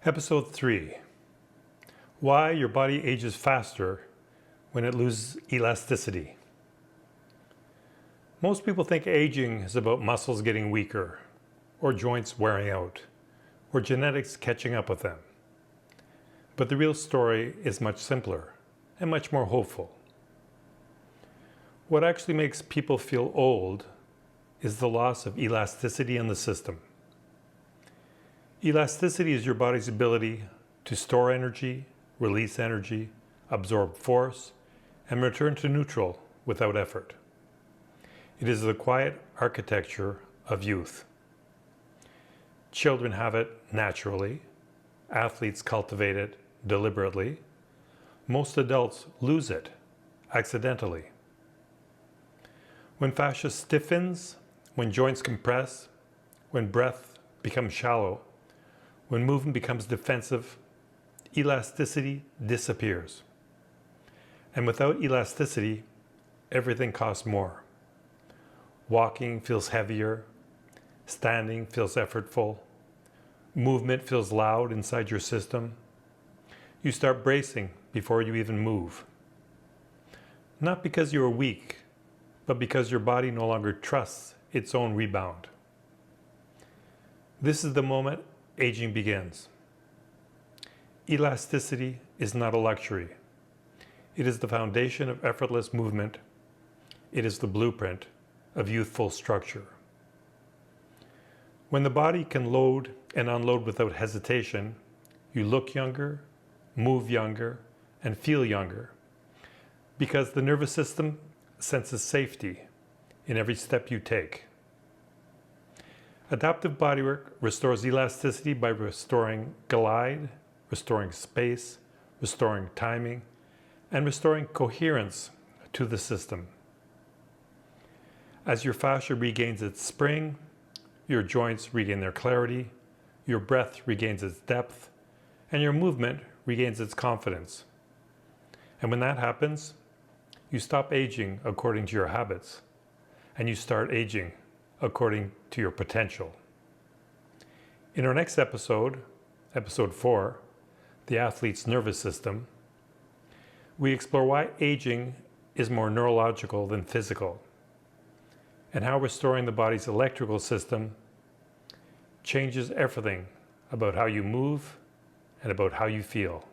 Episode 3. Why your body ages faster when it loses elasticity. Most people think aging is about muscles getting weaker, or joints wearing out, or genetics catching up with them. But the real story is much simpler and much more hopeful. What actually makes people feel old is the loss of elasticity in the system. Elasticity is your body's ability to store energy, release energy, absorb force, and return to neutral without effort. It is the quiet architecture of youth. Children have it naturally. Athletes cultivate it deliberately. Most adults lose it accidentally. When fascia stiffens, when joints compress, when breath becomes shallow, when movement becomes defensive, elasticity disappears. And without elasticity, everything costs more. Walking feels heavier, standing feels effortful, movement feels loud inside your system. You start bracing before you even move. Not because you are weak, but because your body no longer trusts its own rebound. This is the moment aging begins. Elasticity is not a luxury. It is the foundation of effortless movement. It is the blueprint of youthful structure. When the body can load and unload without hesitation, you look younger, move younger, and feel younger, because the nervous system senses safety in every step you take. Adaptive bodywork restores elasticity by restoring glide, restoring space, restoring timing, and restoring coherence to the system. As your fascia regains its spring, your joints regain their clarity, your breath regains its depth, and your movement regains its confidence. And when that happens, you stop aging according to your habits, and you start aging according to your potential. In our next episode, episode 4, the athlete's nervous system, we explore why aging is more neurological than physical, and how restoring the body's electrical system changes everything about how you move and about how you feel.